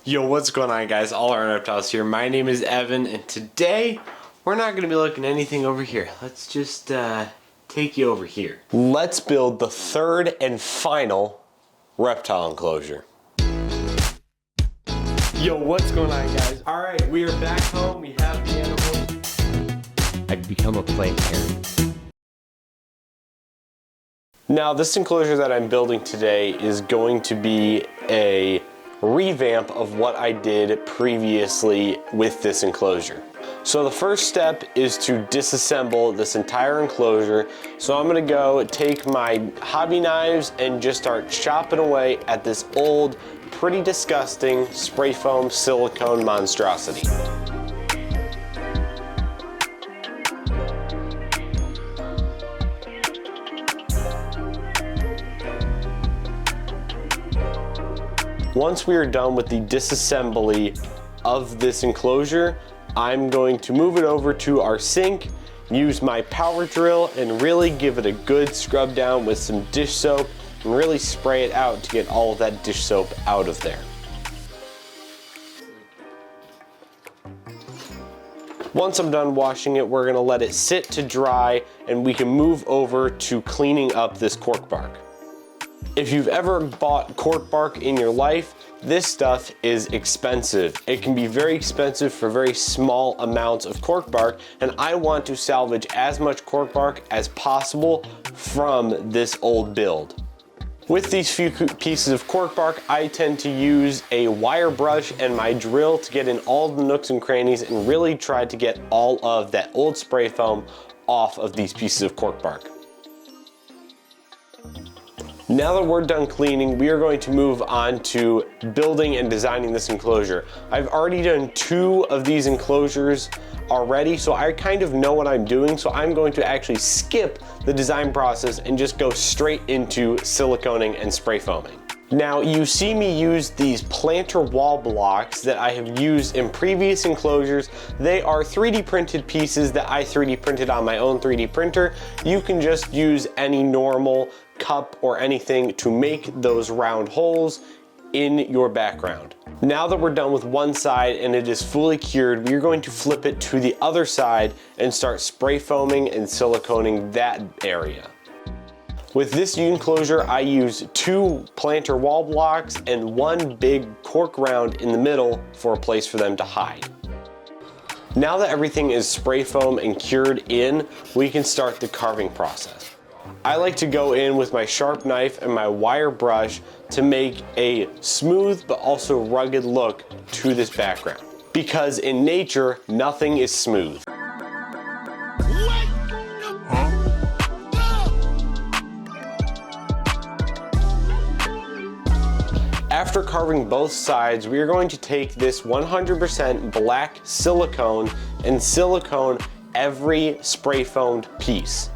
Yo, what's going on, guys? All our reptiles here. My name is Evan, and today we're not going to be looking at anything over here. Let's just take you over here. Let's build the third and final reptile enclosure. Yo, what's going on, guys? All right, we are back home. We have the animals. I'd become a plant parent. Now, this enclosure that I'm building today is going to be a revamp of what I did previously with this enclosure. So the first step is to disassemble this entire enclosure. So I'm gonna go take my hobby knives and just start chopping away at this old, pretty disgusting spray foam silicone monstrosity. Once we are done with the disassembly of this enclosure, I'm going to move it over to our sink, use my power drill, and really give it a good scrub down with some dish soap and really spray it out to get all of that dish soap out of there. Once I'm done washing it, we're gonna let it sit to dry and we can move over to cleaning up this cork bark. If you've ever bought cork bark in your life, this stuff is expensive. It can be very expensive for very small amounts of cork bark, and I want to salvage as much cork bark as possible from this old build. With these few pieces of cork bark, I tend to use a wire brush and my drill to get in all the nooks and crannies and really try to get all of that old spray foam off of these pieces of cork bark. Now that we're done cleaning, we are going to move on to building and designing this enclosure. I've already done 2 of these enclosures already, so I kind of know what I'm doing, so I'm going to actually skip the design process and just go straight into siliconing and spray foaming. Now, you see me use these planter wall blocks that I have used in previous enclosures. They are 3D printed pieces that I 3D printed on my own 3D printer. You can just use any normal cup or anything to make those round holes in your background. Now that we're done with one side and it is fully cured, we're going to flip it to the other side and start spray foaming and siliconing that area. With this enclosure, I use 2 planter wall blocks and 1 big cork round in the middle for a place for them to hide. Now that everything is spray foam and cured in, we can start the carving process. I like to go in with my sharp knife and my wire brush to make a smooth but also rugged look to this background. Because in nature, nothing is smooth. After carving both sides, we are going to take this 100% black silicone and silicone every spray foamed piece.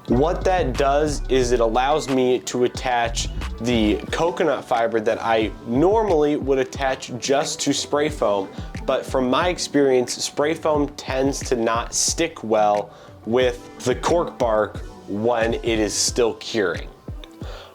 What that does is it allows me to attach the coconut fiber that I normally would attach just to spray foam, but from my experience, spray foam tends to not stick well with the cork bark when it is still curing.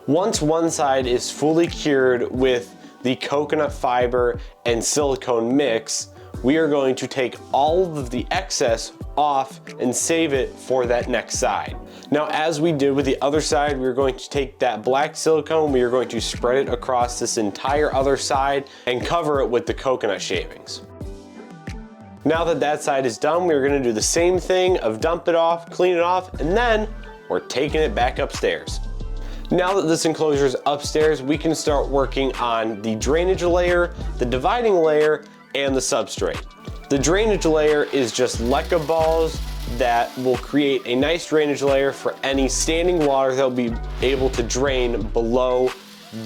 Once one side is fully cured with the coconut fiber and silicone mix, we are going to take all of the excess off and save it for that next side. Now, as we did with the other side, we're going to take that black silicone, we are going to spread it across this entire other side and cover it with the coconut shavings. Now that that side is done, we're gonna do the same thing of dump it off, clean it off, and then we're taking it back upstairs. Now that this enclosure is upstairs, we can start working on the drainage layer, the dividing layer, and the substrate. The drainage layer is just leca balls that will create a nice drainage layer for any standing water that will be able to drain below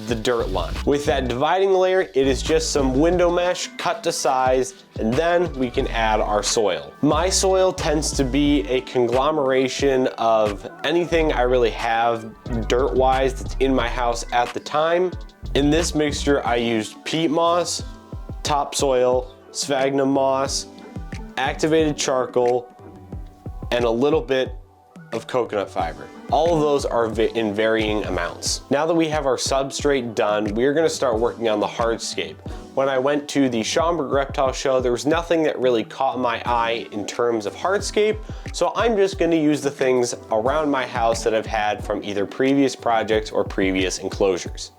the dirt line. With that dividing layer, it is just some window mesh cut to size, and then we can add our soil. My soil tends to be a conglomeration of anything I really have dirt-wise that's in my house at the time. In this mixture, I used peat moss, topsoil, sphagnum moss, activated charcoal, and a little bit of coconut fiber. All of those are in varying amounts. Now that we have our substrate done, we're gonna start working on the hardscape. when I went to the Schaumburg Reptile Show, there was nothing that really caught my eye in terms of hardscape, so I'm just gonna use the things around my house that I've had from either previous projects or previous enclosures.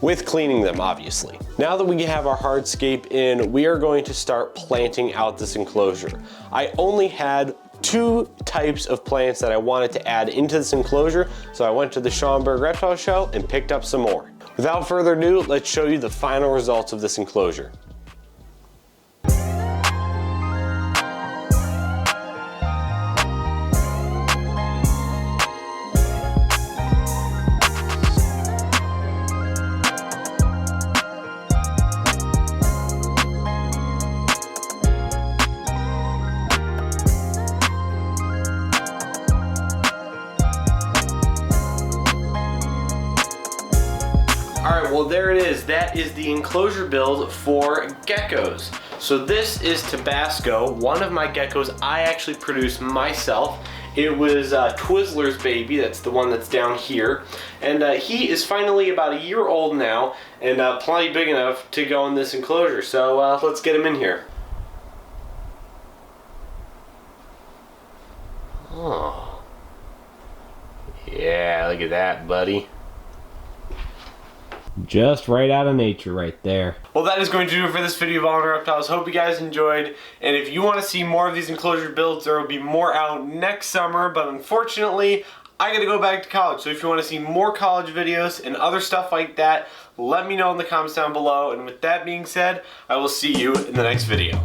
With cleaning them, obviously. Now that we have our hardscape in, we are going to start planting out this enclosure. I only had 2 types of plants that I wanted to add into this enclosure, so I went to the Schaumburg Reptile Show and picked up some more. Without further ado, let's show you the final results of this enclosure. Alright, well there it is. That is the enclosure build for geckos. So this is Tabasco, one of my geckos I actually produced myself. It was Twizzler's baby, that's the one that's down here. And he is finally about a year old now, and plenty big enough to go in this enclosure. So let's get him in here. Oh. Yeah, look at that, buddy. Just right out of nature right there. Well, that is going to do it for this video of All in Reptiles. Hope you guys enjoyed. And if you want to see more of these enclosure builds, there will be more out next summer. But unfortunately, I gotta go back to college. So if you want to see more college videos and other stuff like that, let me know in the comments down below. And with that being said, I will see you in the next video.